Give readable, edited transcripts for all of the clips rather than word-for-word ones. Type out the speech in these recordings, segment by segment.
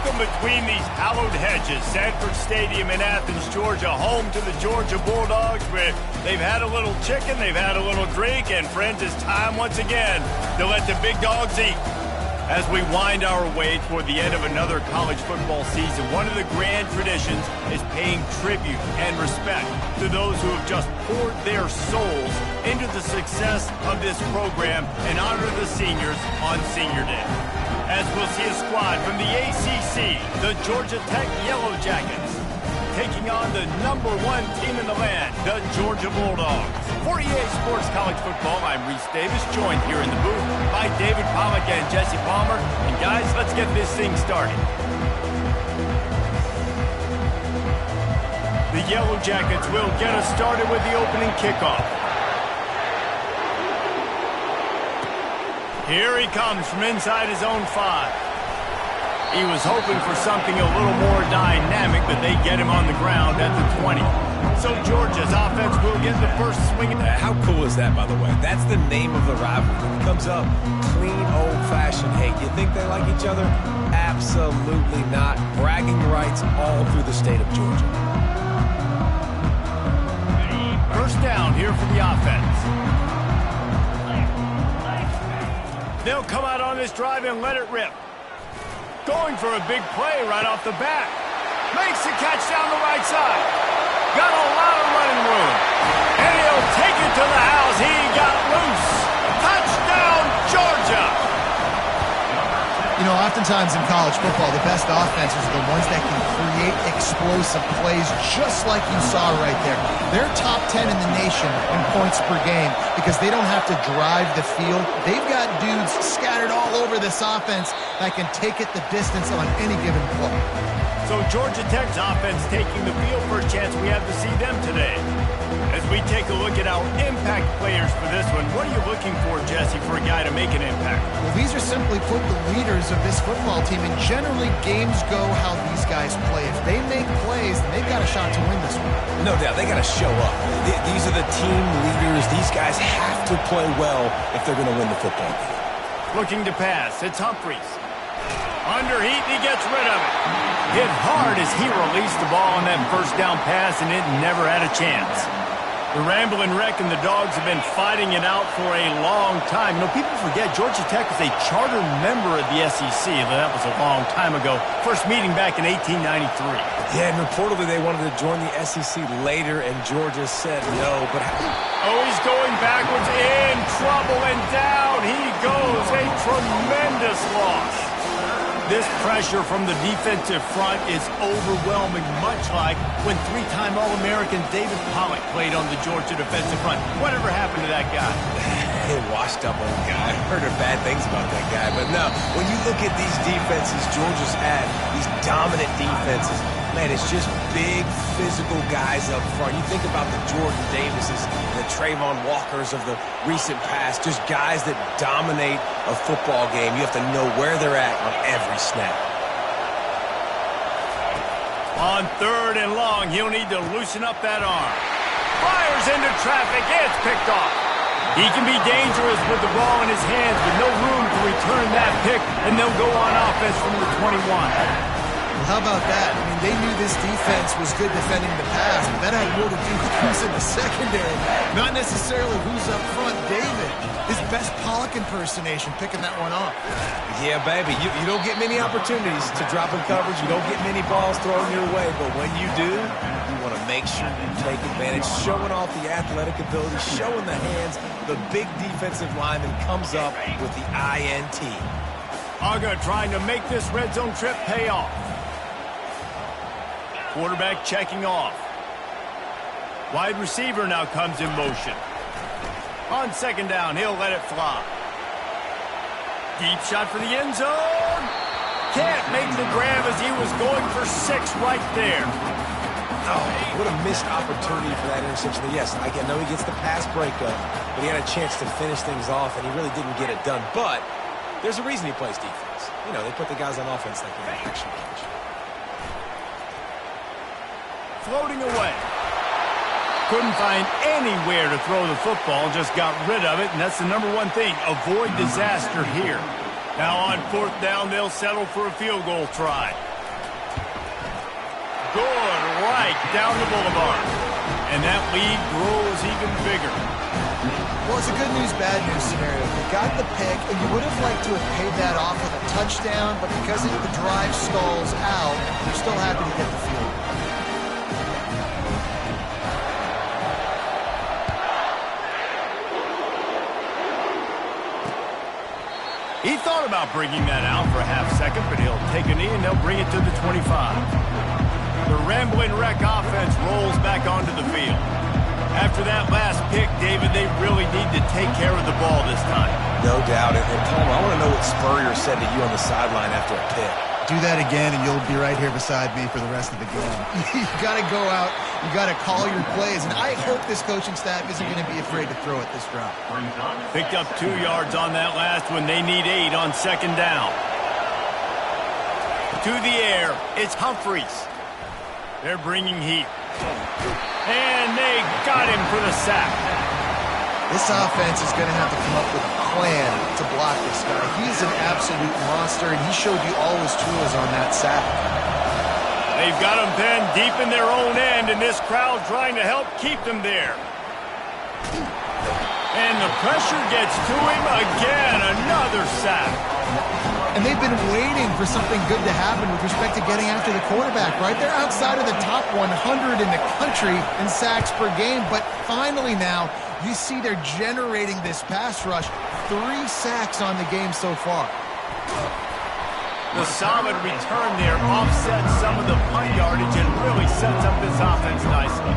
Welcome between these hallowed hedges. Sanford Stadium in Athens, Georgia, home to the Georgia Bulldogs, where they've had a little chicken, they've had a little drink, and friends, it's time once again to let the big dogs eat. As we wind our way toward the end of another college football season, one of the grand traditions is paying tribute and respect to those who have just poured their souls into the success of this program and honor the seniors on Senior Day. As we'll see a squad from the ACC, the Georgia Tech Yellow Jackets, taking on the #1 team in the land, the Georgia Bulldogs. For EA Sports College Football, I'm Reese Davis, joined here in the booth by David Pollack and Jesse Palmer. And guys, let's get this thing started. The Yellow Jackets will get us started with the opening kickoff. Here he comes from inside his own 5. He was hoping for something a little more dynamic, but they get him on the ground at the 20. So Georgia's offense will get the first swing. How cool is that, by the way? That's the name of the rivalry. It comes up clean, old-fashioned hate. You think they like each other? Absolutely not. Bragging rights all through the state of Georgia. First down here for the offense. They'll come out on this drive and let it rip. Going for a big play right off the bat. Makes the catch down the right side. Got a lot of running room. And he'll take it to the house. He got loose. Touchdown, Georgia! You know, oftentimes in college football, the best offenses are the ones that can create explosive plays just like you saw right there. They're top 10 in the nation in points per game because they don't have to drive the field. They've got dudes scattered all over this offense that can take it the distance on any given play. So Georgia Tech's offense taking the field for a chance. We have to see them today. As we take a look at our impact players for this one, what are you looking for, Jesse, for a guy to make an impact? Well, these are simply put the leaders of this football team, and generally games go how these guys play. If they make plays, then they've got a shot to win this one. No doubt, they got to show up. These are the team leaders. These guys have to play well if they're going to win the football game. Looking to pass, it's Humphries. Under heat, he gets rid of it. Hit hard as he released the ball on that first down pass, and it never had a chance. The Ramblin' Wreck and the Dogs have been fighting it out for a long time. You know, people forget Georgia Tech is a charter member of the SEC. That was a long time ago. First meeting back in 1893. Yeah, and reportedly they wanted to join the SEC later, and Georgia said no. But oh, he's going backwards, in trouble, and down he goes. A tremendous loss. This pressure from the defensive front is overwhelming, much like when three-time All-American David Pollack played on the Georgia defensive front. Whatever happened to that guy? A washed-up old guy. I've heard of bad things about that guy. But no, when you look at these defenses Georgia's had, these dominant defenses, man, it's just big, physical guys up front. You think about the Jordan Davises and the Trayvon Walkers of the recent past, just guys that dominate a football game. You have to know where they're at on every snap. On 3rd and long, he'll need to loosen up that arm. Fires into traffic. It's picked off. He can be dangerous with the ball in his hands, but no room to return that pick, and they'll go on offense from the 21. How about that? I mean, they knew this defense was good defending the pass, but that had more to do with who's in the secondary, not necessarily who's up front. David, his best Pollack impersonation, picking that one off. Yeah, baby, you don't get many opportunities to drop in coverage. You don't get many balls thrown your way, but when you do, you want to make sure you take advantage, showing off the athletic ability, showing the hands. The big defensive lineman comes up with the INT. Aga trying to make this red zone trip pay off. Quarterback checking off. Wide receiver now comes in motion. On 2nd down, he'll let it fly. Deep shot for the end zone. Can't make the grab as he was going for 6 right there. Oh, what a missed opportunity for that interception. Yes, I know he gets the pass breakup, but he had a chance to finish things off, and he really didn't get it done. But there's a reason he plays defense. You know, they put the guys on offense that can actually catch. Floating away. Couldn't find anywhere to throw the football, just got rid of it, and that's the #1 thing. Avoid disaster here. Now on 4th down, they'll settle for a field goal try. good right down the boulevard. And that lead grows even bigger. Well, it's a good news, bad news scenario. They got the pick, and you would have liked to have paid that off with a touchdown, but because the drive stalls out, they're still happy to get the field. He thought about bringing that out for a half second, but he'll take a knee and they'll bring it to the 25. The Rambling Wreck offense rolls back onto the field. After that last pick, David, they really need to take care of the ball this time. No doubt. And Palmer, I want to know what Spurrier said to you on the sideline after a pick. Do that again, and you'll be right here beside me for the rest of the game. You got to go out. You got to call your plays, and I hope this coaching staff isn't going to be afraid to throw it this drive. Picked up 2 yards on that last one. They need 8 on second down. To the air, it's Humphries. They're bringing heat. And they got him for the sack. This offense is going to have to come up with a plan to block this guy. He's an absolute monster, and he showed you all his tools on that sack. They've got him pinned deep in their own end, and this crowd trying to help keep them there. And the pressure gets to him again. Another sack. And they've been waiting for something good to happen with respect to getting after the quarterback, right? They're outside of the top 100 in the country in sacks per game, but finally now, you see they're generating this pass rush. 3 sacks on the game so far. The solid return there offsets some of the punt yardage and really sets up this offense nicely.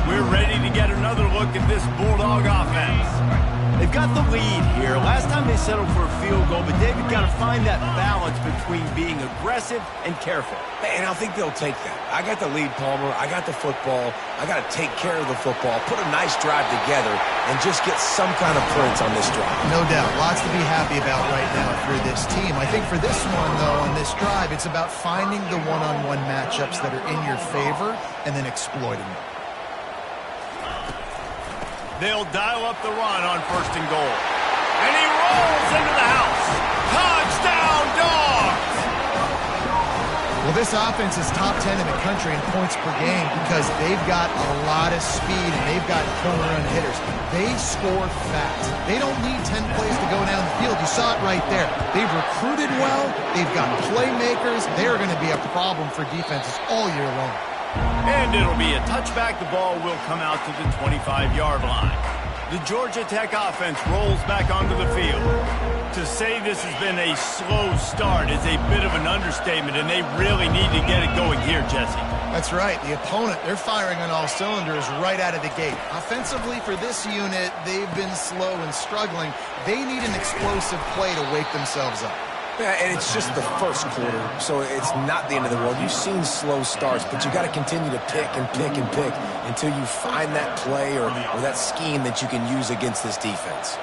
We're ready to get another look at this Bulldog offense. They've got the lead here. Last time they settled for a field goal, but David got to find that balance between being aggressive and careful. And I think they'll take that. I got the lead, Palmer. I got the football. I got to take care of the football, put a nice drive together, and just get some kind of points on this drive. No doubt. Lots to be happy about right now for this team. I think for this one, though, on this drive, it's about finding the one-on-one matchups that are in your favor and then exploiting them. They'll dial up the run on 1st and goal. And he rolls into the house. Touchdown, Dogs! Well, this offense is top 10 in the country in points per game because they've got a lot of speed and they've got home run hitters. They score fast. They don't need 10 plays to go down the field. You saw it right there. They've recruited well. They've got playmakers. They're going to be a problem for defenses all year long. And it'll be a touchback. The ball will come out to the 25-yard line. The Georgia Tech offense rolls back onto the field. To say this has been a slow start is a bit of an understatement, and they really need to get it going here, Jesse. That's right. The opponent, they're firing on all cylinders right out of the gate. Offensively, for this unit, they've been slow and struggling. They need an explosive play to wake themselves up. Yeah, and it's just the first quarter, so it's not the end of the world. You've seen slow starts, but you got to continue to pick and pick and pick until you find that play or that scheme that you can use against this defense.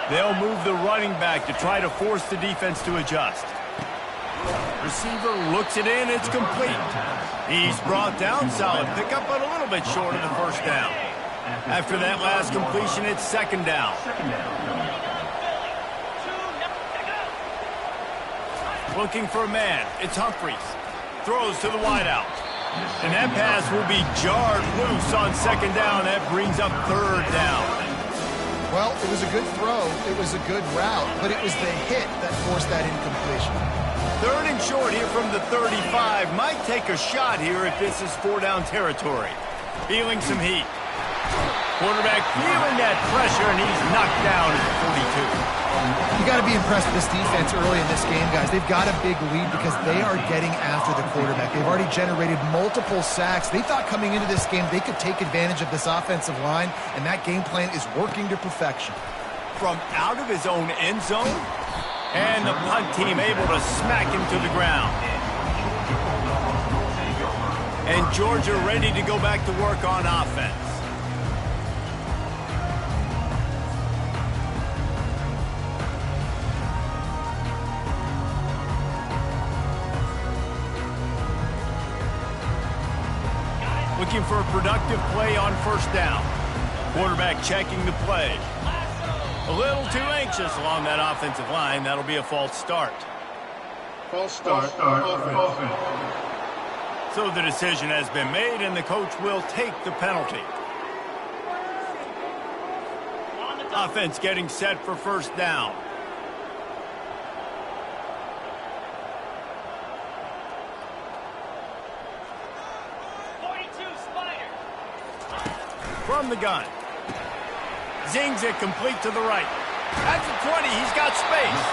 They'll move the running back to try to force the defense to adjust. Receiver looks it in, it's complete. He's brought down, solid pickup, but a little bit short of the 1st down. After that last completion, it's 2nd down. Looking for a man. It's Humphries. Throws to the wideout. And that pass will be jarred loose on 2nd down. That brings up 3rd down. Well, it was a good throw. It was a good route, but it was the hit that forced that incompletion. 3rd and short here from the 35. Might take a shot here if this is 4-down territory. Feeling some heat. Quarterback feeling that pressure, and he's knocked down at the 42. You got to be impressed with this defense early in this game, guys. They've got a big lead because they are getting after the quarterback. They've already generated multiple sacks. They thought coming into this game they could take advantage of this offensive line, and that game plan is working to perfection. From out of his own end zone, and the punt team able to smack him to the ground. And Georgia ready to go back to work on offense. Looking for a productive play on 1st down. Quarterback checking the play. A little too anxious along that offensive line. That'll be a false start. False start. Offense. So the decision has been made, and the coach will take the penalty. Offense getting set for first down. From the gun. Zings it complete to the right. At the 20, he's got space.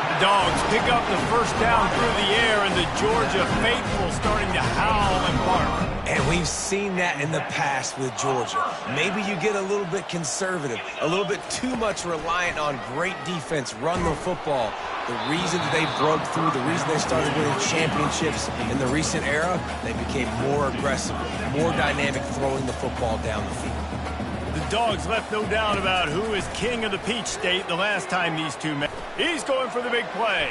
The Dogs pick up the first down through the air, and the Georgia faithful starting to howl and bark. And we've seen that in the past with Georgia. Maybe you get a little bit conservative, a little bit too much reliant on great defense, run the football. The reason that they broke through, the reason they started winning championships in the recent era, they became more aggressive, more dynamic throwing the football down the field. The Dogs left no doubt about who is king of the Peach State the last time these two met. He's going for the big play.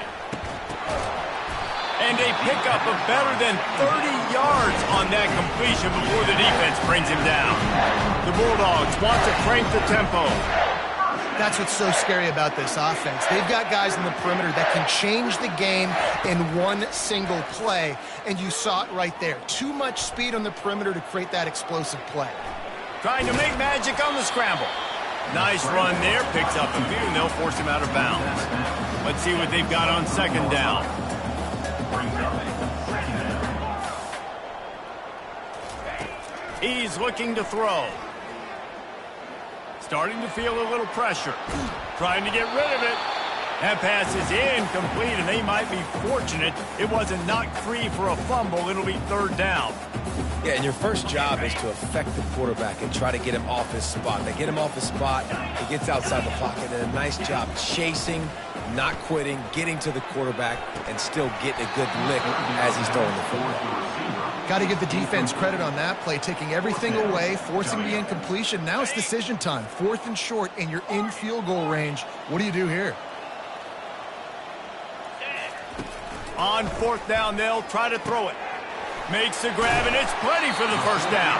And a pickup of better than 30 yards on that completion before the defense brings him down. The Bulldogs want to crank the tempo. That's what's so scary about this offense. They've got guys in the perimeter that can change the game in one single play, and you saw it right there. Too much speed on the perimeter to create that explosive play. Trying to make magic on the scramble. Nice run there, picks up a few, and they'll force him out of bounds. Let's see what they've got on second down. He's looking to throw. Starting to feel a little pressure. Trying to get rid of it. That pass is incomplete, and they might be fortunate it wasn't knocked free for a fumble. It'll be third down. Yeah, and your first job is to affect the quarterback and try to get him off his spot. They get him off his spot, he gets outside the pocket, and a nice job chasing, not quitting, getting to the quarterback, and still getting a good lick as he's throwing the football. Got to give the defense credit on that play, taking everything away, forcing the incompletion. Now it's decision time. 4th and short, and you're in field goal range. What do you do here? On 4th down, they'll try to throw it. Makes the grab, and it's plenty for the first down.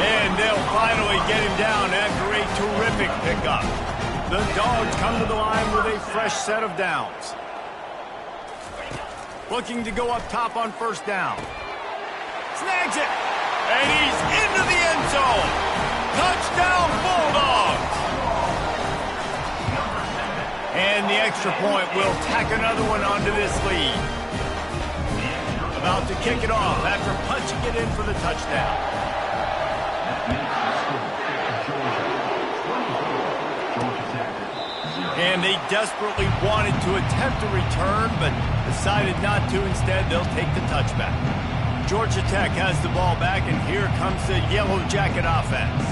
And they'll finally get him down after a terrific pickup. The Dogs come to the line with a fresh set of downs. Looking to go up top on first down. Snags it, and he's into the end zone. Touchdown, Bulldogs. And the extra point will tack another one onto this lead. About to kick it off after punching it in for the touchdown. And they desperately wanted to attempt a return, but decided not to. Instead, they'll take the touchback. Georgia Tech has the ball back, and here comes the Yellow Jacket offense.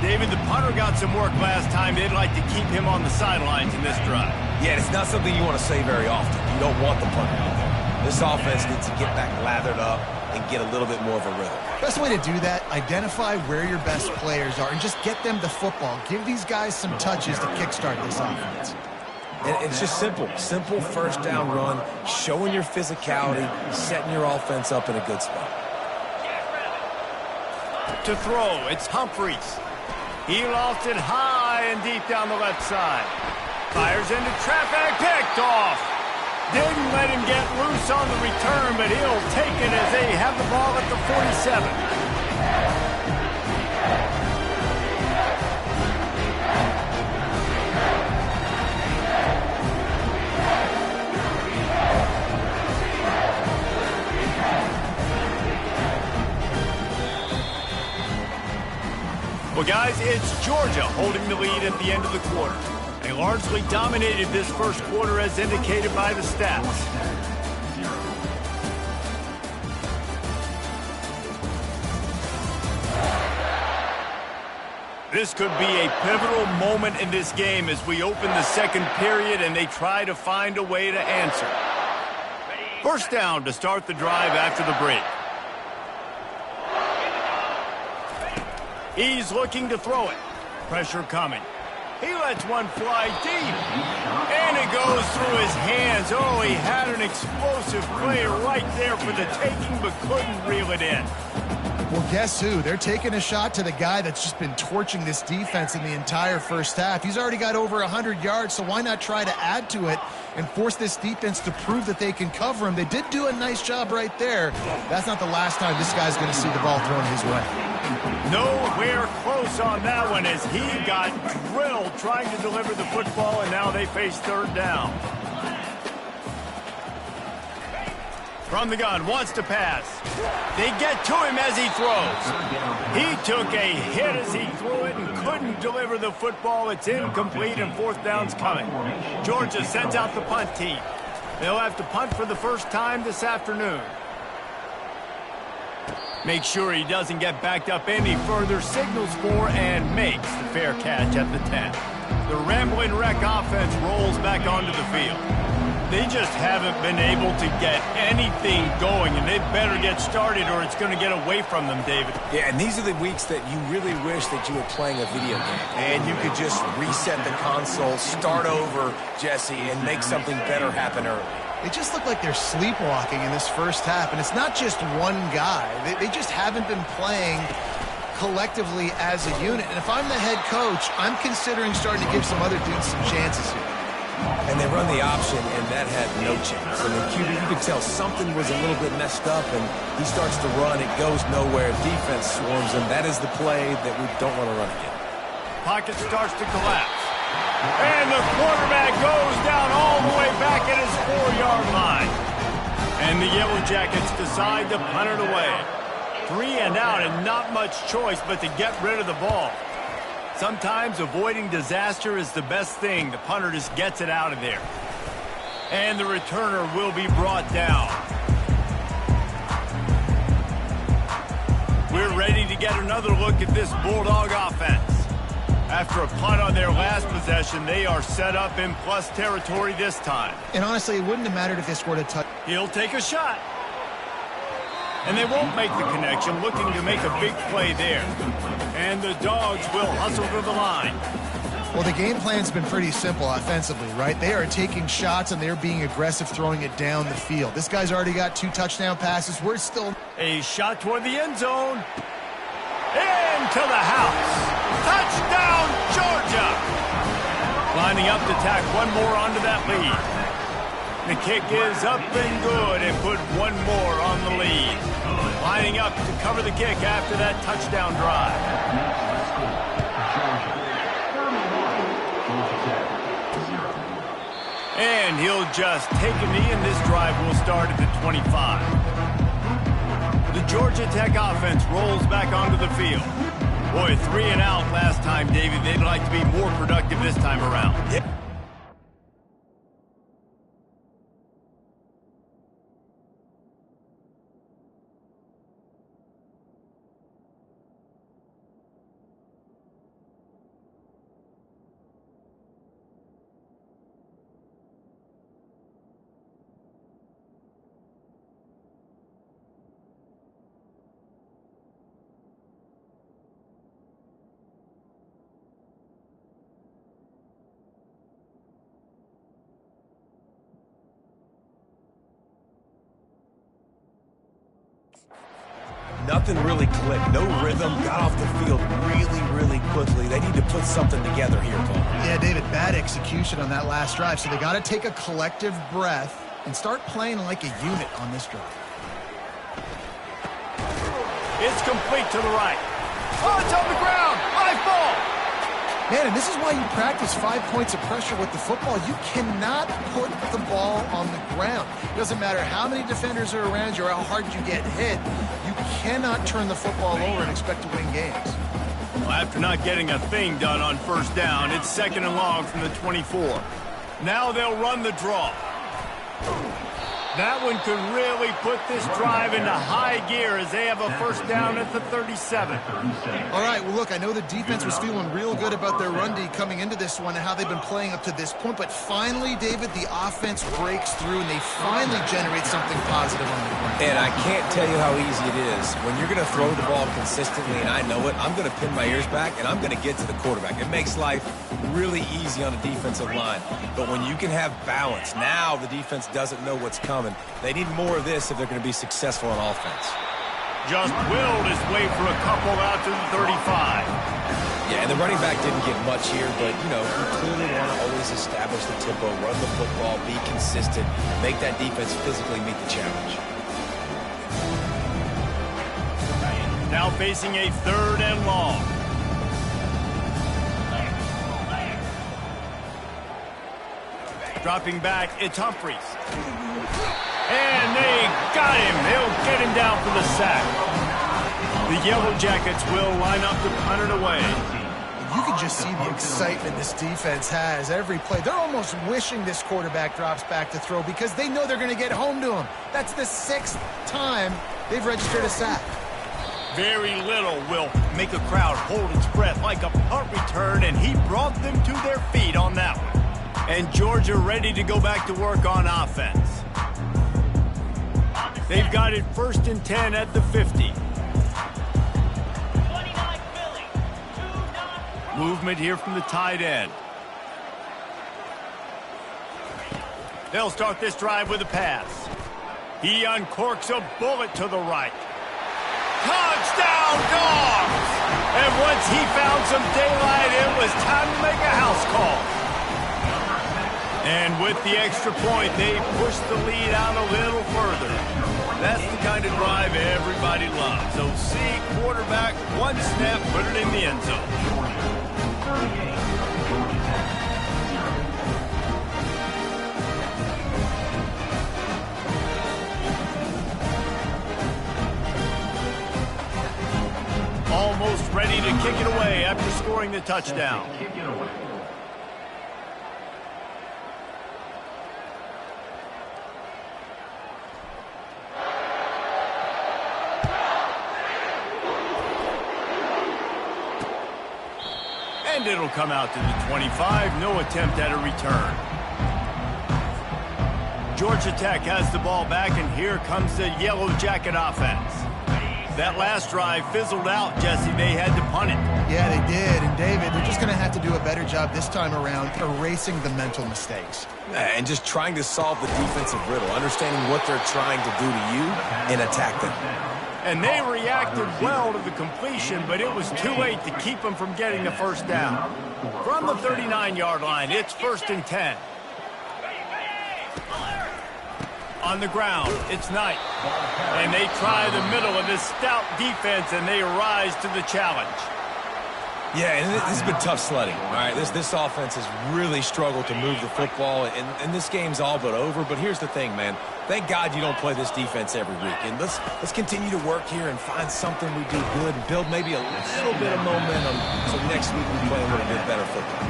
David, the punter got some work last time. They'd like to keep him on the sidelines in this drive. Yeah, it's not something you want to say very often. You don't want the punter out there. This offense needs to get back lathered up and get a little bit more of a rhythm. Best way to do that, identify where your best players are and just get them the football. Give these guys some touches to kickstart this offense. And it's just simple. Simple first down run, showing your physicality, setting your offense up in a good spot. To throw, it's Humphreys. He lost it high and deep down the left side. Fires into traffic, picked off. Didn't let him get loose on the return, but he'll take it as they have the ball at the 47. Well, guys, it's Georgia holding the lead at the end of the quarter. They largely dominated this first quarter as indicated by the stats. This could be a pivotal moment in this game as we open the second period and they try to find a way to answer. First down to start the drive after the break. He's looking to throw it. Pressure coming. He lets one fly deep. And it goes through his hands. Oh, he had an explosive play right there for the taking, but couldn't reel it in. Well, guess who? They're taking a shot to the guy that's just been torching this defense in the entire first half. He's already got over 100 yards, so why not try to add to it and force this defense to prove that they can cover him? They did do a nice job right there. That's not the last time this guy's going to see the ball thrown his way. Nowhere close on that one as he got drilled trying to deliver the football, and now they face third down. From the gun, wants to pass. They get to him as he throws. He took a hit as he threw it and couldn't deliver the football. It's incomplete and fourth down's coming. Georgia sends out the punt team. They'll have to punt for the first time this afternoon. Make sure he doesn't get backed up any further, signals for and makes the fair catch at the 10. The Rambling Wreck offense rolls back onto the field. They just haven't been able to get anything going, and they better get started or it's going to get away from them, David. Yeah, and these are the weeks that you really wish that you were playing a video game. And you could just reset the console, start over, Jesse, and make something better happen early. They just look like they're sleepwalking in this first half, and it's not just one guy. They just haven't been playing collectively as a unit. And if I'm the head coach, I'm considering starting to give some other dudes some chances here. And they run the option, and that had no chance. And the QB, you could tell something was a little bit messed up, and he starts to run. It goes nowhere. Defense swarms him. That is the play that we don't want to run again. Pocket starts to collapse. And the quarterback goes down all the way back at his 4-yard line. And the Yellow Jackets decide to punt it away. 3 and out, and not much choice but to get rid of the ball. Sometimes avoiding disaster is the best thing. The punter just gets it out of there. And the returner will be brought down. We're ready to get another look at this Bulldog offense. After a punt on their last possession, they are set up in plus territory this time. And honestly, it wouldn't have mattered if they scored a touchdown. He'll take a shot. And they won't make the connection, looking to make a big play there. And the Dogs will hustle to the line. Well, the game plan's been pretty simple offensively, right? They are taking shots, and they're being aggressive, throwing it down the field. This guy's already got 2 touchdown passes. We're still... A shot toward the end zone. Into the house. Touchdown, Georgia! Lining up to tack one more onto that lead. The kick is up and good and put one more on the lead. Lining up to cover the kick after that touchdown drive. And he'll just take a knee, and this drive will start at the 25. The Georgia Tech offense rolls back onto the field. Boy, 3 and out last time, David. They'd like to be more productive this time around. Yeah. Nothing really clicked. No rhythm. Got off the field really quickly. They need to put something together here, Paul. Yeah, David, bad execution on that last drive. So they got to take a collective breath and start playing like a unit on this drive. It's complete to the right. Oh, it's on the ground. High ball. Man, and this is why you practice 5 points of pressure with the football. You cannot put the ball on the ground. It doesn't matter how many defenders are around you or how hard you get hit. You cannot turn the football over and expect to win games. Well, after not getting a thing done on first down, it's 2nd and long from the 24. Now they'll run the draw. That one could really put this drive into high gear as they have a first down at the 37. All right, well, look, I know the defense was feeling real good about their run D coming into this one and how they've been playing up to this point, but finally, David, the offense breaks through and they finally generate something positive on the ground. And I can't tell you how easy it is. When you're going to throw the ball consistently, and I know it, I'm going to pin my ears back and I'm going to get to the quarterback. It makes life really easy on a defensive line. But when you can have balance, now the defense doesn't know what's coming. They need more of this if they're going to be successful on offense. just willed his way for a couple out to the 35. Yeah, and the running back didn't get much here, but, you know, you clearly want to always establish the tempo, run the football, be consistent, make that defense physically meet the challenge. Now facing a 3rd and long. Dropping back, it's Humphries. And they got him. They'll get him down for the sack. The Yellow Jackets will line up to punt it away. You can just see the excitement this defense has every play. They're almost wishing this quarterback drops back to throw because they know they're going to get home to him. That's the 6th time they've registered a sack. Very little will make a crowd hold its breath like a punt return, and he brought them to their feet on that one. And Georgia ready to go back to work on offense. They've got it 1st and 10 at the 50. Movement here from the tight end. They'll start this drive with a pass. He uncorks a bullet to the right. Touchdown, Dogs! And once he found some daylight, it was time to make a house call. And with the extra point, they push the lead out a little further. That's the kind of drive everybody loves. So see quarterback, one snap, put it in the end zone. Almost ready to kick it away after scoring the touchdown. And it'll come out to the 25. No attempt at a return. Georgia Tech has the ball back, and here comes the Yellow Jacket offense. That last drive fizzled out, Jesse. They had to punt it. Yeah, they did. And, David, they're just going to have to do a better job this time around erasing the mental mistakes. And just trying to solve the defensive riddle, understanding what they're trying to do to you and attack them. And they reacted well to the completion, but it was too late to keep them from getting the 1st down. From the 39-yard line, it's 1st and 10. On the ground, it's Knight. And they try the middle of this stout defense, and they rise to the challenge. Yeah, and this has been tough sledding. All right, this offense has really struggled to move the football, and this game's all but over. But here's the thing, man. Thank God you don't play this defense every week. And let's continue to work here and find something we do good and build maybe a little bit of momentum so next week we play a little bit better football.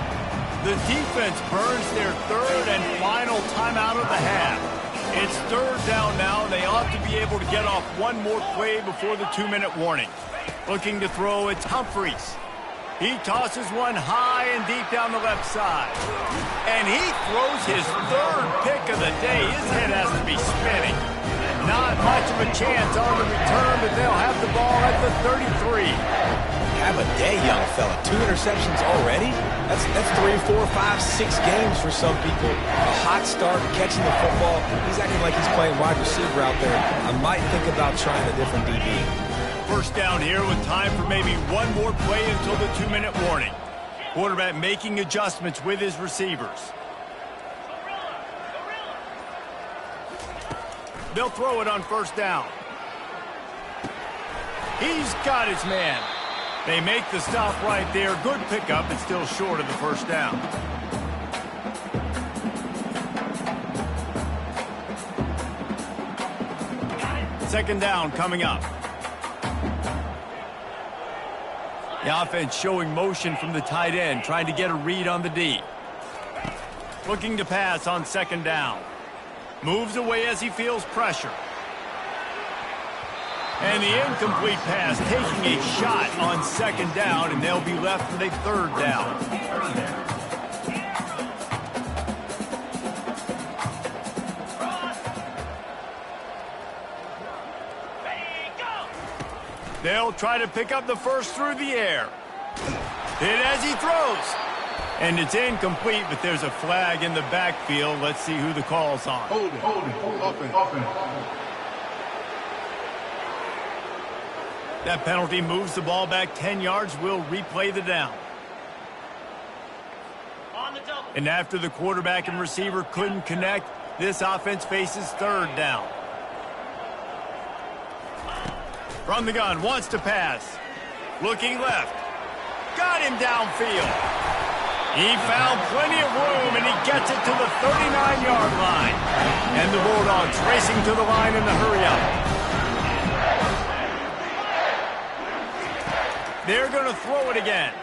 The defense burns their 3rd and final timeout of the half. It's 3rd down now, and they ought to be able to get off one more play before the 2-minute warning. Looking to throw, it's Humphries. He tosses one high and deep down the left side. And he throws his 3rd pick of the day. His head has to be spinning. Not much of a chance on the return, but they'll have the ball at the 33. Have a day, young fella. 2 interceptions already? That's 3, 4, 5, 6 games for some people. A hot start, catching the football. He's acting like he's playing wide receiver out there. I might think about trying a different DB. 1st down here with time for maybe one more play until the 2-minute warning. Quarterback making adjustments with his receivers. They'll throw it on 1st down. He's got his man. They make the stop right there. Good pickup. It's still short of the 1st down. Second down coming up. The offense showing motion from the tight end, trying to get a read on the D. Looking to pass on 2nd down. Moves away as he feels pressure. And the incomplete pass taking a shot on 2nd down, and they'll be left with a 3rd down. They'll try to pick up the 1st through the air. Hit as he throws. And it's incomplete, but there's a flag in the backfield. Let's see who the call's on. Hold it. That penalty moves the ball back 10 yards. We'll replay the down. And after the quarterback and receiver couldn't connect, this offense faces third down. From the gun, wants to pass. Looking left. Got him downfield. He found plenty of room, and he gets it to the 39-yard line. And the Bulldogs racing to the line in the hurry-up. They're going to throw it again.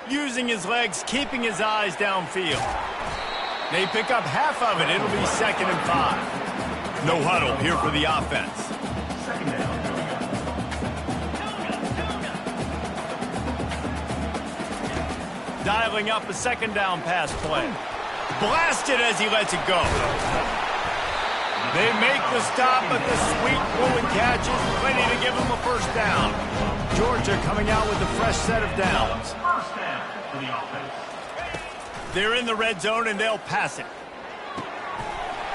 Using his legs, keeping his eyes downfield. They pick up half of it. It'll be 2nd and 5. No huddle here for the offense. Dialing up a 2nd down pass play. Blasted as he lets it go. They make the stop, but the sweet throw and catch is plenty to give them a 1st down. Georgia coming out with a fresh set of downs. They're in the red zone, and they'll pass it.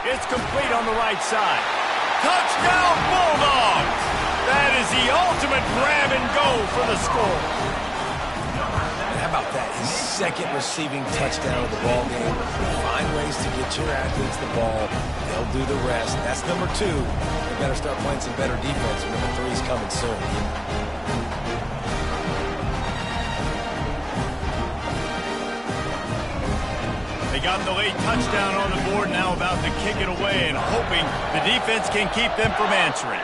It's complete on the right side. Touchdown, Bulldogs! That is the ultimate grab and go for the score. How about that? His 2nd receiving touchdown of the ball game. Find ways to get your athletes the ball. They'll do the rest. That's number 2. They better start playing some better defense. Number 3 is coming soon. They got the late touchdown on the board, now about to kick it away and hoping the defense can keep them from answering.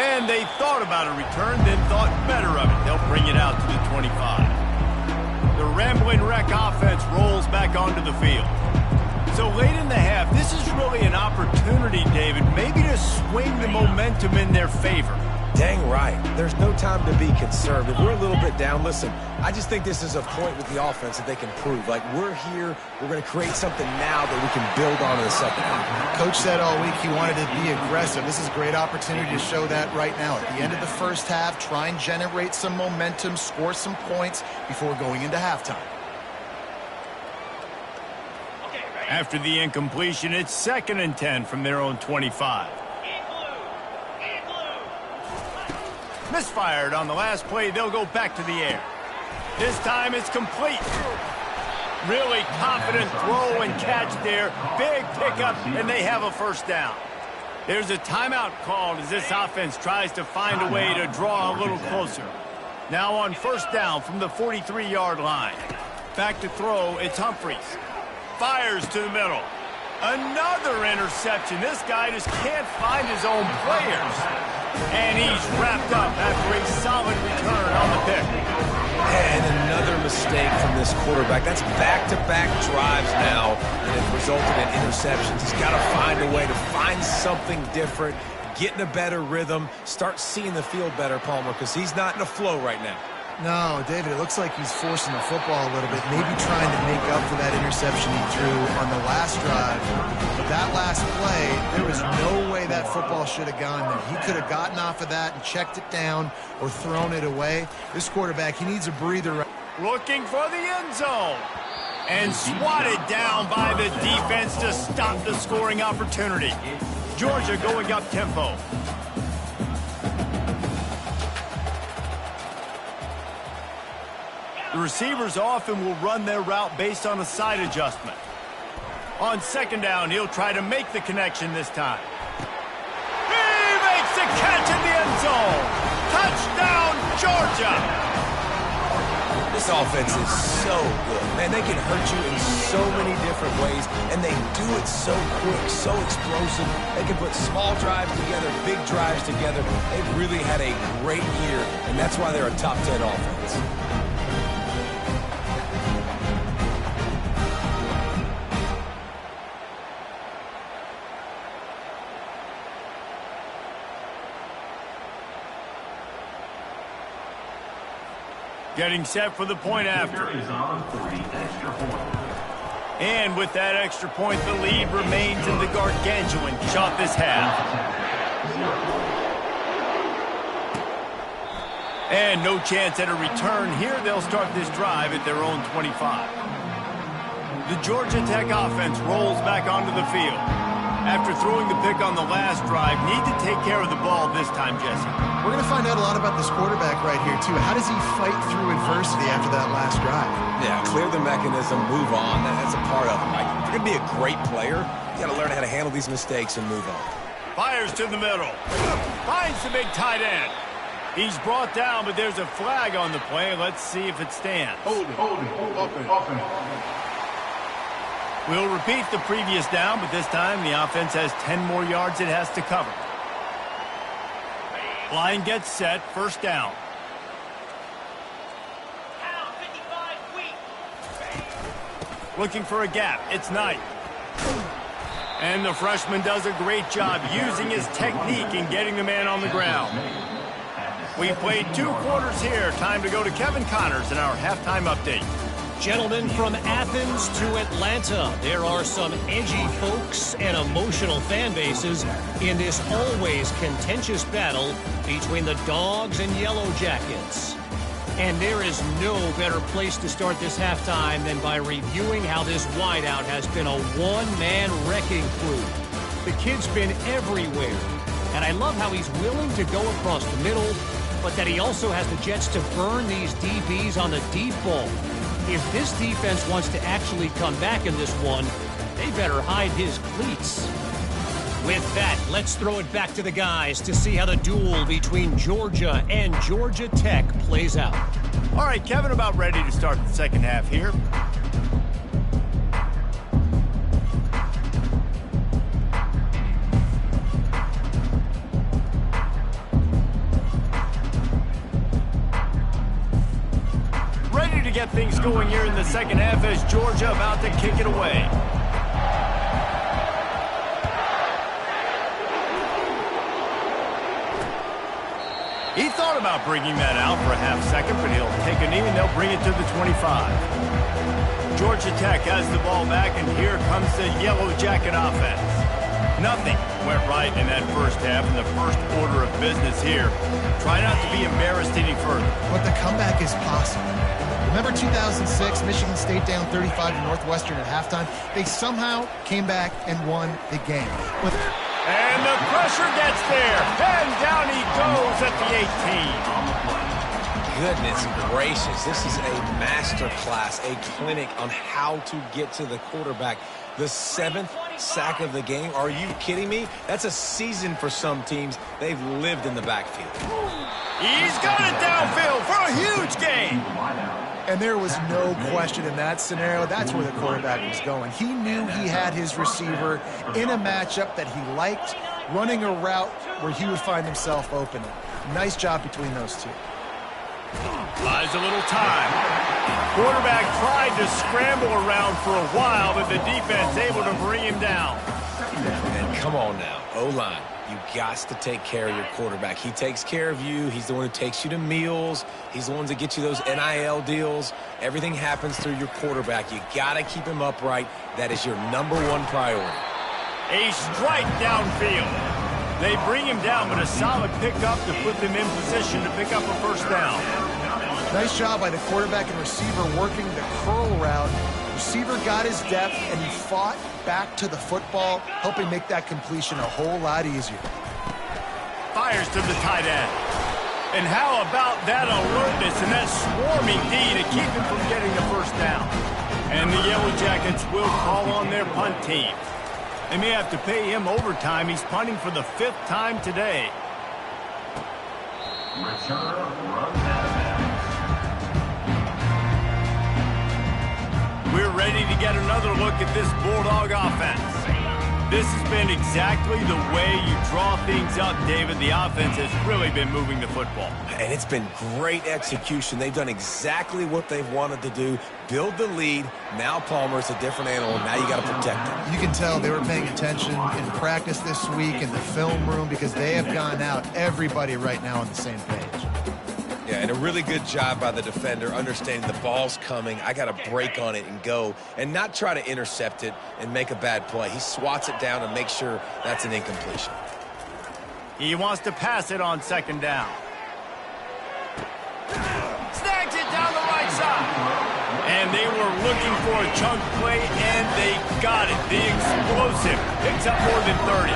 And they thought about a return, then thought better of it. They'll bring it out to the 25. The Rambling Wreck offense rolls back onto the field. So late in the half, this is really an opportunity, David, maybe to swing the momentum in their favor. Dang right. There's no time to be conservative. We're a little bit down. Listen, I just think this is a point with the offense that they can prove. Like, we're here. We're going to create something now that we can build on in the 2nd half. Coach said all week he wanted to be aggressive. This is a great opportunity to show that right now. At the end of the 1st half, try and generate some momentum, score some points before going into halftime. After the incompletion, it's 2nd and 10 from their own 25. Misfired on the last play. They'll go back to the air. This time it's complete. Really confident throw and catch there. Big pickup, and they have a 1st down. There's a timeout called as this offense tries to find a way to draw a little closer. Now on 1st down from the 43-yard line. Back to throw, it's Humphries. Fires to the middle. Another interception. This guy just can't find his own players. And he's wrapped up after a solid return on the pick. And another mistake from this quarterback. That's back-to-back drives now that have resulted in interceptions. He's got to find a way to find something different, get in a better rhythm, start seeing the field better, Palmer, because he's not in a flow right now. No, David, it looks like he's forcing the football a little bit, maybe trying to make up for that interception he threw on the last drive. But that last play, there was no way that football should have gone there. He could have gotten off of that and checked it down or thrown it away. This quarterback, he needs a breather. Looking for the end zone. And swatted down by the defense to stop the scoring opportunity. Georgia going up tempo. The receivers often will run their route based on a side adjustment. On 2nd down, he'll try to make the connection this time. He makes the catch in the end zone. Touchdown, Georgia. This offense is so good. Man, they can hurt you in so many different ways, and they do it so quick, so explosive. They can put small drives together, big drives together. They've really had a great year, and that's why they're a top 10 offense. Getting set for the point after. And with that extra point, the lead remains in the gargantuan shot this half. And no chance at a return here. They'll start this drive at their own 25. The Georgia Tech offense rolls back onto the field. After throwing the pick on the last drive, need to take care of the ball this time, Jesse. We're going to find out a lot about this quarterback right here, too. How does he fight through adversity after that last drive? Yeah, clear the mechanism, move on. That's a part of it, Mike. If you're going to be a great player, you got to learn how to handle these mistakes and move on. Fires to the middle. Finds the big tight end. He's brought down, but there's a flag on the play. Let's see if it stands. Hold it. We'll repeat the previous down, but this time the offense has 10 more yards it has to cover. Line gets set, first down. Looking for a gap, it's Knight. And the freshman does a great job using his technique and getting the man on the ground. We played 2 quarters here. Time to go to Kevin Connors in our halftime update. Gentlemen, from Athens to Atlanta, there are some edgy folks and emotional fan bases in this always contentious battle between the Dogs and Yellow Jackets. And there is no better place to start this halftime than by reviewing how this wideout has been a one-man wrecking crew. The kid's been everywhere, and I love how he's willing to go across the middle, but that he also has the jets to burn these DBs on the deep ball. If this defense wants to actually come back in this one, they better hide his cleats. With that, let's throw it back to the guys to see how the duel between Georgia and Georgia Tech plays out. All right, Kevin, about ready to start the second half here. Ready to get things going here in the second half as Georgia about to kick it away. He thought about bringing that out for a half second, but he'll take a knee and they'll bring it to the 25. Georgia Tech has the ball back, and here comes the Yellow Jacket offense. Nothing went right in that first half, and the first order of business here. Try not to be embarrassed any further. But the comeback is possible. Remember 2006, Michigan State down 35 to Northwestern at halftime? They somehow came back and won the game. And the pressure gets there, and down he goes at the 18. Goodness gracious, this is a master class, a clinic on how to get to the quarterback. The 7th sack of the game. Are you kidding me? That's a season for some teams. They've lived in the backfield. He's got it downfield for a huge gain. And there was no question in that scenario. That's where the quarterback was going. He knew he had his receiver in a matchup that he liked, running a route where he would find himself open. Nice job between those two. Buys a little time. Quarterback tried to scramble around for a while, but the defense able to bring him down. And come on now, O-line. You got to take care of your quarterback. He takes care of you. He's the one who takes you to meals. He's the one that gets you those NIL deals. Everything happens through your quarterback. You got to keep him upright. That is your #1 priority. A strike downfield. They bring him down, but a solid pickup to put them in position to pick up a first down. Nice job by the quarterback and receiver working the curl route. Receiver got his depth, and he fought back to the football, helping make that completion a whole lot easier. Fires to the tight end. And how about that alertness and that swarming D to keep him from getting the first down? And the Yellow Jackets will call on their punt team. They may have to pay him overtime. He's punting for the 5th time today. We're ready to get another look at this Bulldog offense. This has been exactly the way you draw things up, David. The offense has really been moving the football. And it's been great execution. They've done exactly what they've wanted to do. Build the lead. Now Palmer's a different animal. Now you got to protect him. You can tell they were paying attention in practice this week in the film room because they have gone out, everybody right now on the same page. Yeah, and a really good job by the defender, understanding the ball's coming. I got to break on it and go, and not try to intercept it and make a bad play. He swats it down and makes sure that's an incompletion. He wants to pass it on second down. Snags it down the right side. And and they were looking for a chunk play, and they got it. The explosive picks up more than 30.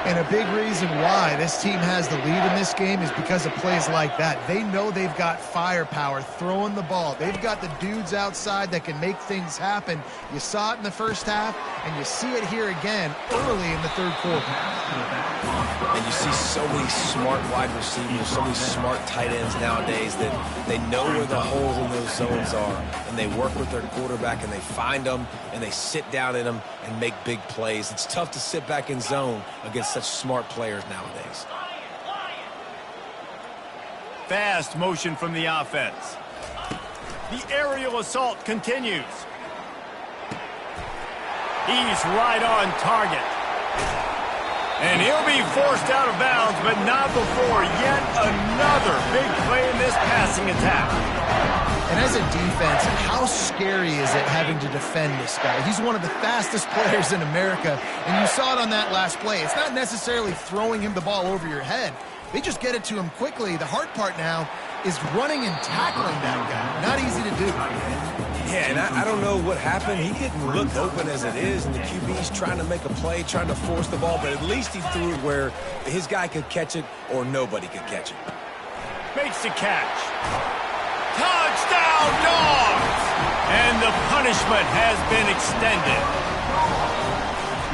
And a big reason why this team has the lead in this game is because of plays like that. They know they've got firepower throwing the ball. They've got the dudes outside that can make things happen. You saw it in the first half, and you see it here again early in the third quarter. And you see so many smart wide receivers, so many smart tight ends nowadays that they know where the holes in those zones are, and they work with their quarterback, and they find them, and they sit down in them and make big plays. It's tough to sit back in zone against such smart players nowadays. Fast motion from the offense. The aerial assault continues. He's right on target. And he'll be forced out of bounds, but not before yet another big play in this passing attack. And as a defense, how scary is it having to defend this guy? He's one of the fastest players in America, and you saw it on that last play. It's not necessarily throwing him the ball over your head. They just get it to him quickly. The hard part now is running and tackling that guy. Not easy to do. Yeah, and I don't know what happened. He didn't look open as it is, and the QB's trying to make a play, trying to force the ball, but at least he threw it where his guy could catch it or nobody could catch it. Makes the catch. Touchdown, Dogs! And the punishment has been extended.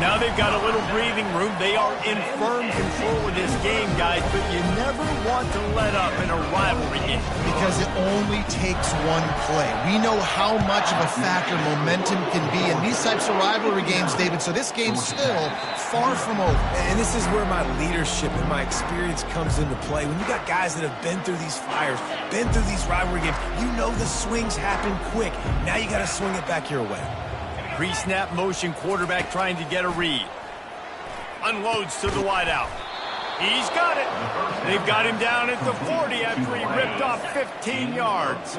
Now they've got a little breathing room. They are in firm control of this game, guys, but you never want to let up in a rivalry game. Because it only takes one play. We know how much of a factor momentum can be in these types of rivalry games, David, so this game's still far from over. And this is where my leadership and my experience comes into play. When you got guys that have been through these fires, been through these rivalry games, you know the swings happen quick. Now you got to swing it back your way. Pre-snap motion, quarterback trying to get a read. Unloads to the wideout. He's got it. They've got him down at the 40 after he ripped off 15 yards.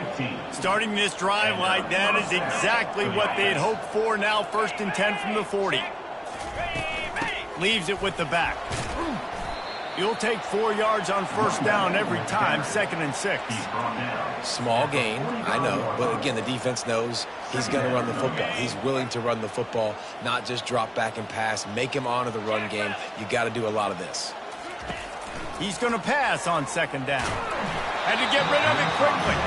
Starting this drive like that is exactly what they had hoped for. Now 1st and 10 from the 40. Leaves it with the back. You'll take 4 yards on 1st down every time, 2nd and 6. Small gain, I know, but again, the defense knows he's going to run the football. He's willing to run the football, not just drop back and pass, make him honor the run game. You got to do a lot of this. He's going to pass on 2nd down. Had to get rid of it quickly.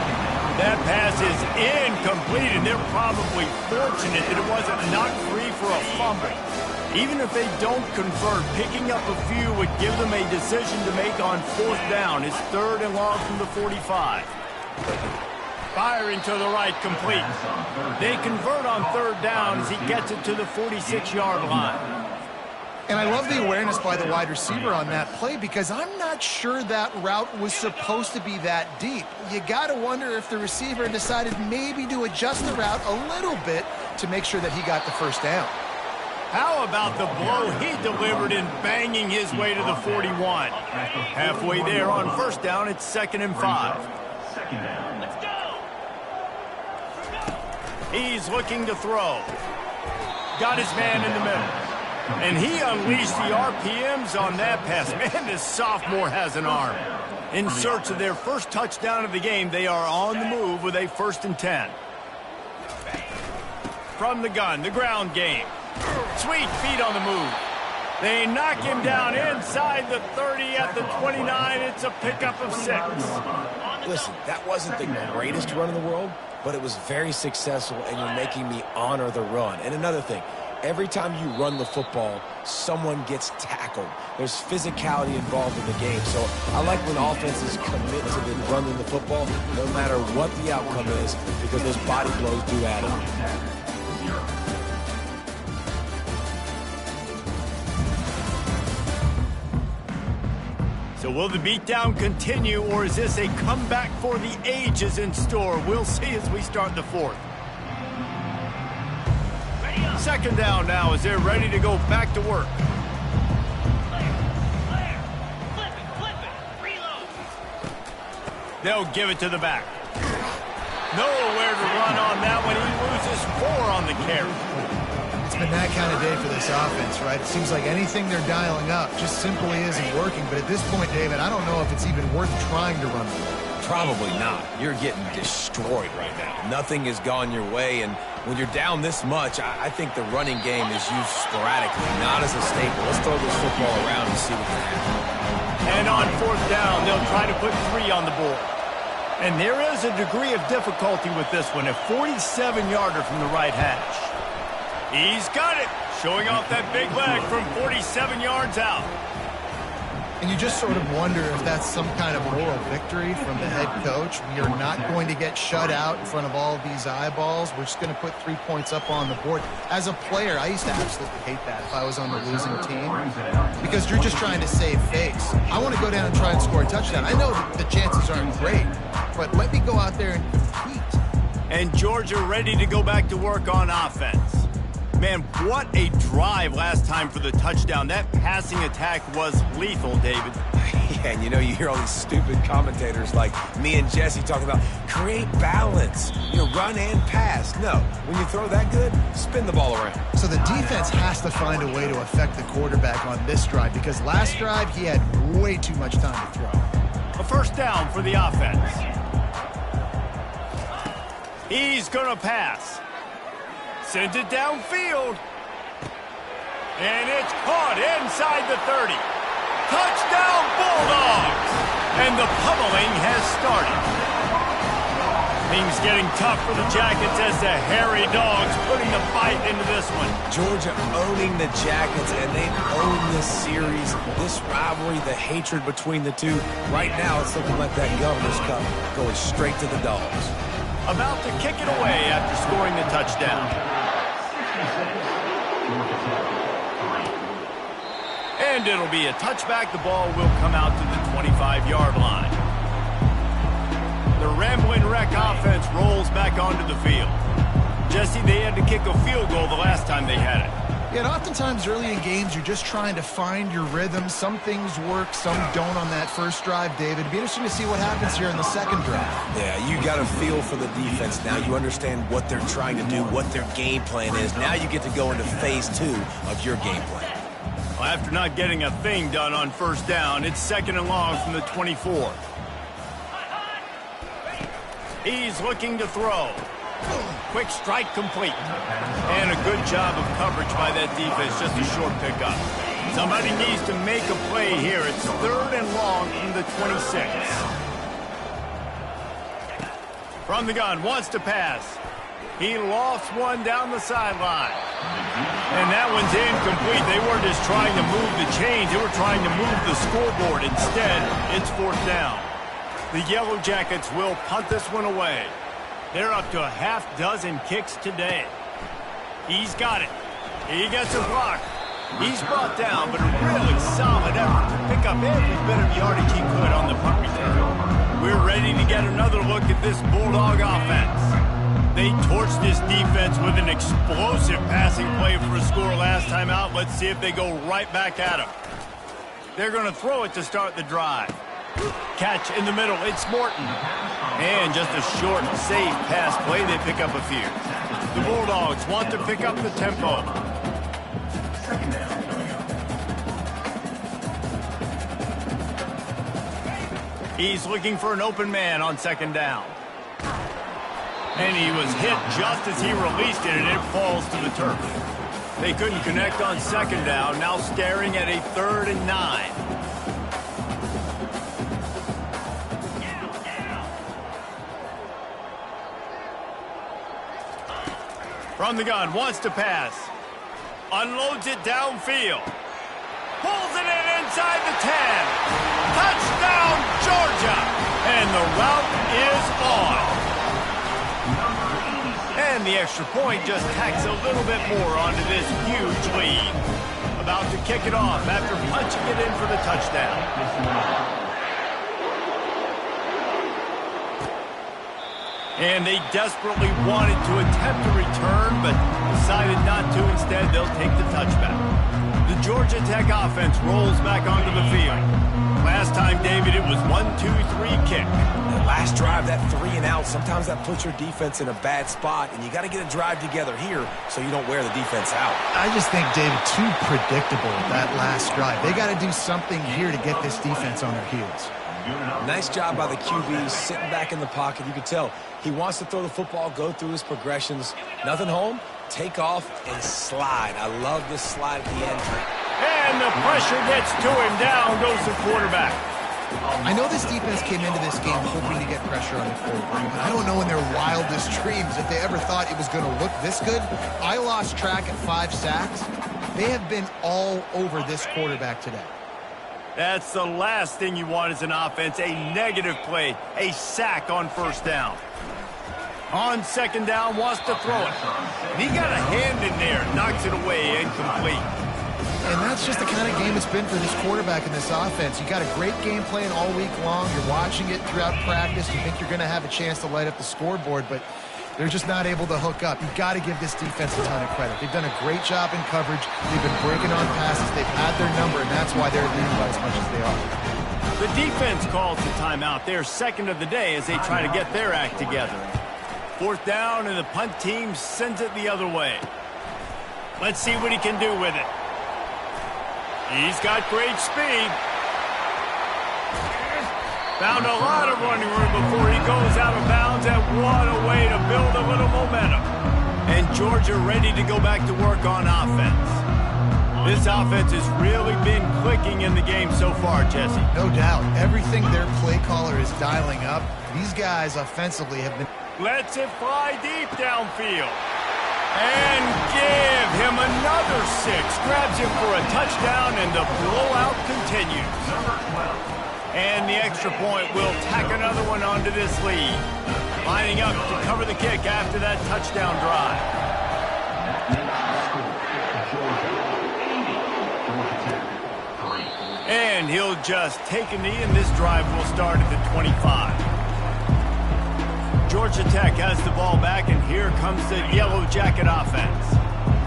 That pass is incomplete, and they're probably fortunate that it wasn't knocked free for a fumble. Even if they don't convert, picking up a few would give them a decision to make on 4th down. It's 3rd and long from the 45. Firing to the right, complete. They convert on 3rd down as he gets it to the 46-yard line. And I love the awareness by the wide receiver on that play because I'm not sure that route was supposed to be that deep. You got to wonder if the receiver decided maybe to adjust the route a little bit to make sure that he got the 1st down. How about the blow he delivered in banging his way to the 41? Halfway there on 1st down, it's 2nd and 5. Let's go. He's looking to throw. Got his man in the middle. And he unleashed the RPMs on that pass. Man, this sophomore has an arm. In search of their first touchdown of the game, they are on the move with a 1st and 10. From the gun, the ground game. Sweet feet on the move. They knock him down inside the 30 at the 29. It's a pickup of 6. Listen, that wasn't the greatest run in the world, but it was very successful, and you're making me honor the run. And another thing, every time you run the football, someone gets tackled. There's physicality involved in the game. So I like when offenses commit to the running the football, no matter what the outcome is, because those body blows do add up. So will the beatdown continue, or is this a comeback for the ages in store? We'll see as we start the 4th. 2nd down now as they're ready to go back to work. They'll give it to the back. Nowhere to run on that one. He loses 4 on the carry. It's been that kind of day for this offense, right? It seems like anything they're dialing up just simply isn't working. But at this point, David, I don't know if it's even worth trying to run the ball. Probably not. You're getting destroyed right now. Nothing has gone your way, and when you're down this much, I think the running game is used sporadically, not as a staple. Let's throw this football around and see what can happen. And on fourth down, they'll try to put 3 on the board. And there is a degree of difficulty with this one, a 47-yarder from the right hash. He's got it, showing off that big leg from 47 yards out. And you just sort of wonder if that's some kind of moral victory from the head coach. We are not going to get shut out in front of all of these eyeballs. We're just going to put 3 points up on the board. As a player, I used to absolutely hate that if I was on the losing team, because you're just trying to save face. I want to go down and try and score a touchdown. I know that the chances aren't great, but let me go out there and compete. And Georgia ready to go back to work on offense. Man, what a drive last time for the touchdown. That passing attack was lethal, David. Yeah, and you know, you hear all these stupid commentators like me and Jesse talking about create balance, you know, run and pass. No, when you throw that good, spin the ball around. So the defense has to find a way to affect the quarterback on this drive, because last drive he had way too much time to throw. A first down for the offense. He's gonna pass. Sends it downfield. And it's caught inside the 30. Touchdown, Bulldogs! And the pummeling has started. Things getting tough for the Jackets as the hairy dogs putting the fight into this one. Georgia owning the Jackets, and they own this series, this rivalry, the hatred between the two. Right now, it's looking like that Governor's Cup going straight to the Dogs. About to kick it away after scoring the touchdown. And it'll be a touchback. The ball will come out to the 25-yard line. The Rambling Wreck offense rolls back onto the field. Jesse, they had to kick a field goal the last time they had it. Yeah, and oftentimes early in games, you're just trying to find your rhythm. Some things work, some don't on that first drive, David. It'd be interesting to see what happens here in the second drive. Yeah, you got a feel for the defense now. You understand what they're trying to do, what their game plan is. Now you get to go into phase 2 of your game plan. Well, after not getting a thing done on first down, it's 2nd and long from the 24. He's looking to throw. Quick strike complete. And a good job of coverage by that defense, just a short pickup. Somebody needs to make a play here. It's 3rd and long from the 26. From the gun, wants to pass. He lost one down the sideline. And that one's incomplete. They weren't just trying to move the chains. They were trying to move the scoreboard. Instead, it's 4th down. The Yellow Jackets will punt this one away. They're up to a half-dozen kicks today. He's got it. He gets a block. He's brought down, but a really solid effort to pick up every bit of yardage he could on the punt return. We're ready to get another look at this Bulldog offense. They torched this defense with an explosive passing play for a score last time out. Let's see if they go right back at him. They're going to throw it to start the drive. Catch in the middle. It's Morton. And just a short, safe pass play. They pick up a few. The Bulldogs want to pick up the tempo. He's looking for an open man on 2nd down. And he was hit just as he released it, and it falls to the turf. They couldn't connect on 2nd down, now staring at a 3rd and 9. From the gun, wants to pass. Unloads it downfield. Pulls it in inside the 10. Touchdown, Georgia! And the route is on. And the extra point just tacks a little bit more onto this huge lead. About to kick it off after punching it in for the touchdown. And they desperately wanted to attempt a return, but decided not to. Instead, they'll take the touchback. The Georgia Tech offense rolls back onto the field. Last time, David, it was 1-2-3 kick. The last drive, that 3 and out, sometimes that puts your defense in a bad spot, and you got to get a drive together here so you don't wear the defense out. I just think, David, too predictable that last drive. They got to do something here to get this defense on their heels. Nice job by the QB, sitting back in the pocket. You can tell he wants to throw the football, go through his progressions. Nothing home, take off, and slide. I love this slide at the end. And the pressure gets to him. Down goes the quarterback. I know this defense came into this game hoping to get pressure on the quarterback, but I don't know in their wildest dreams if they ever thought it was going to look this good. I lost track at 5 sacks. They have been all over this quarterback today. That's the last thing you want as an offense, a negative play, a sack on first down. On second down, wants to throw it. And he got a hand in there, knocks it away, incomplete. And that's just the kind of game it's been for this quarterback in this offense. You got a great game plan all week long. You're watching it throughout practice. You think you're going to have a chance to light up the scoreboard, but they're just not able to hook up. You've got to give this defense a ton of credit. They've done a great job in coverage. They've been breaking on passes. They've had their number, and that's why they're leading by as much as they are. The defense calls the timeout. They're second of the day as they try to get their act together. Fourth down, and the punt team sends it the other way. Let's see what he can do with it. He's got great speed. Found a lot of running room before he goes out of bounds, and what a way to build a little momentum. And Georgia ready to go back to work on offense. This offense has really been clicking in the game so far, Jesse. No doubt. Everything their play caller is dialing up, these guys offensively have been... Lets it fly deep downfield. And give him another 6. Grabs him for a touchdown, and the blowout continues. And the extra point will tack another one onto this lead. Lining up to cover the kick after that touchdown drive. And he'll just take a knee, and this drive will start at the 25. Georgia Tech has the ball back, and here comes the Yellow Jacket offense.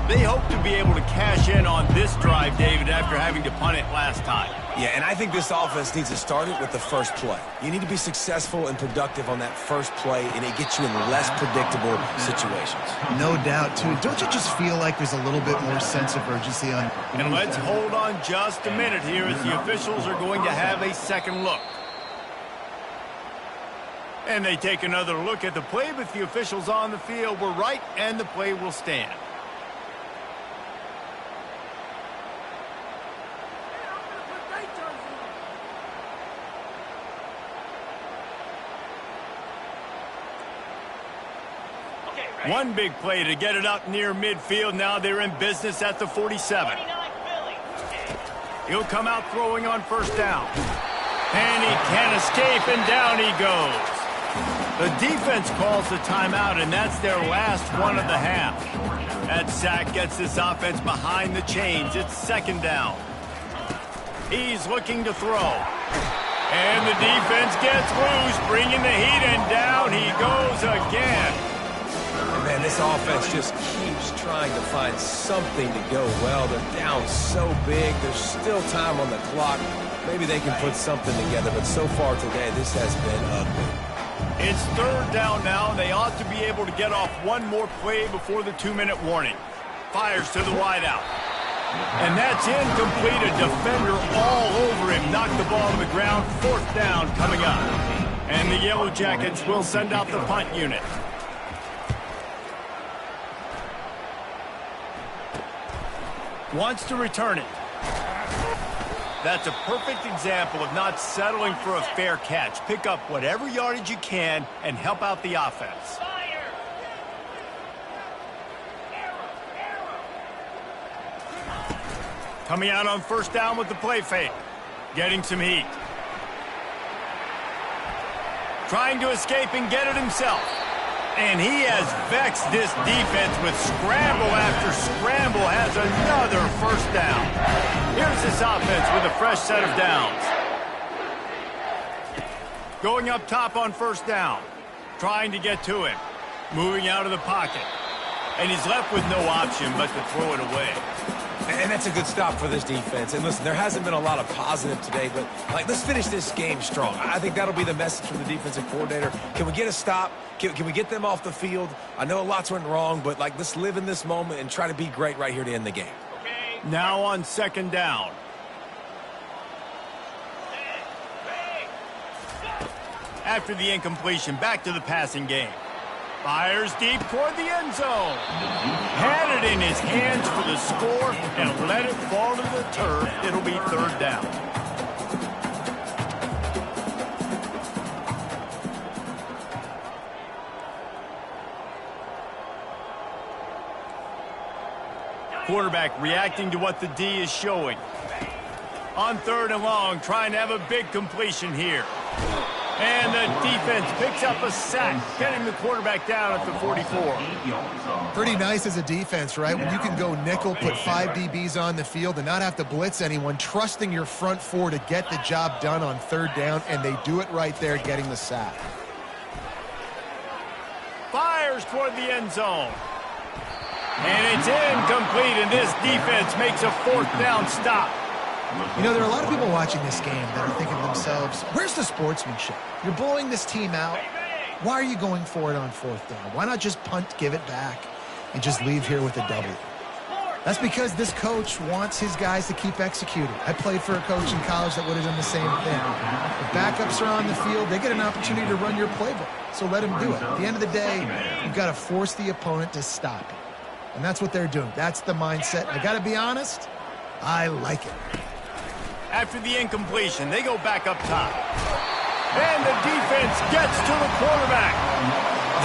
They hope to be able to cash in on this drive, David, after having to punt it last time. Yeah, and I think this offense needs to start it with the first play. You need to be successful and productive on that first play, and it gets you in less predictable situations. No doubt, too. Don't you just feel like there's a little bit more sense of urgency on... And let's hold on just a minute here as the officials are going to have a second look. And they take another look at the play, but the officials on the field were right, and the play will stand. One big play to get it up near midfield. Now they're in business at the 47. He'll come out throwing on first down. And he can't escape, and down he goes. The defense calls the timeout, and that's their last one of the half. That sack gets this offense behind the chains. It's second down. He's looking to throw. And the defense gets loose, bringing the heat, and down he goes again. Man, this offense just keeps trying to find something to go well. They're down so big. There's still time on the clock. Maybe they can put something together, but so far today, this has been ugly. It's third down now. They ought to be able to get off one more play before the 2-minute warning. Fires to the wideout. And that's incomplete. A defender all over him. Knocked the ball to the ground. Fourth down coming up. And the Yellow Jackets will send out the punt unit. Wants to return it. That's a perfect example of not settling for a fair catch. Pick up whatever yardage you can and help out the offense. Coming out on first down with the play fake. Getting some heat. Trying to escape and get it himself. And he has vexed this defense with scramble after scramble. Has another first down. Here's this offense with a fresh set of downs. Going up top on first down. Trying to get to him. Moving out of the pocket. And he's left with no option but to throw it away. And that's a good stop for this defense. And listen, there hasn't been a lot of positive today, but let's finish this game strong. I think that'll be the message from the defensive coordinator. Can we get a stop? Can we get them off the field? I know lots went wrong, but let's live in this moment and try to be great right here to end the game. Now on second down. After the incompletion, back to the passing game. Fires deep toward the end zone. Had it in his hands for the score and let it fall to the turf. It'll be third down. Quarterback reacting to what the D is showing. On third and long, trying to have a big completion here. And the defense picks up a sack, getting the quarterback down at the 44. Pretty nice as a defense, right? When you can go nickel, put 5 DBs on the field and not have to blitz anyone, trusting your front four to get the job done on third down, and they do it right there, getting the sack. Fires toward the end zone. And it's incomplete, and this defense makes a fourth down stop. You know, there are a lot of people watching this game that are thinking to themselves, where's the sportsmanship? You're blowing this team out. Why are you going for it on fourth down? Why not just punt, give it back, and just leave here with a W? That's because this coach wants his guys to keep executing. I played for a coach in college that would have done the same thing. If backups are on the field, they get an opportunity to run your playbook, so let them do it. At the end of the day, you've got to force the opponent to stop it. And that's what they're doing. That's the mindset. I got to be honest, I like it. After the incompletion, they go back up top. And the defense gets to the quarterback.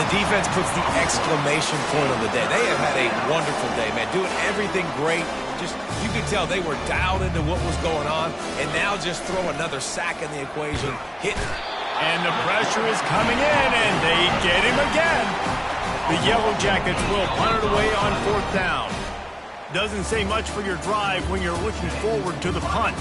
The defense puts the exclamation point on the day. They have had a wonderful day, man. Doing everything great. Just, you could tell they were dialed into what was going on. And now just throw another sack in the equation. Hit. And the pressure is coming in, and they get him again. The Yellow Jackets will punt it away on fourth down. Doesn't say much for your drive when you're looking forward to the punt.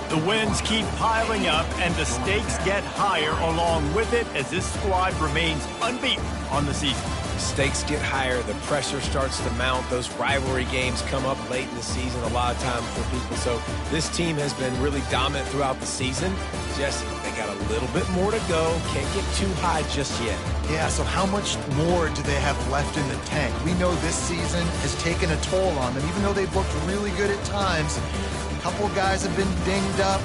The wins keep piling up, and the stakes get higher along with it as this squad remains unbeaten on the season. Stakes get higher, the pressure starts to mount, those rivalry games come up late in the season a lot of times for people. So this team has been really dominant throughout the season. Just, they got a little bit more to go, can't get too high just yet. Yeah, so how much more do they have left in the tank? We know this season has taken a toll on them, even though they've looked really good at times. A couple of guys have been dinged up.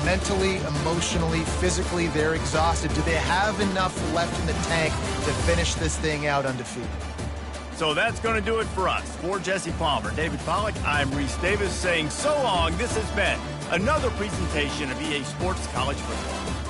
Mentally, emotionally, physically, they're exhausted. Do they have enough left in the tank to finish this thing out undefeated? So that's going to do it for us. For Jesse Palmer, David Pollack, I'm Reese Davis saying so long. This has been another presentation of EA Sports College Football.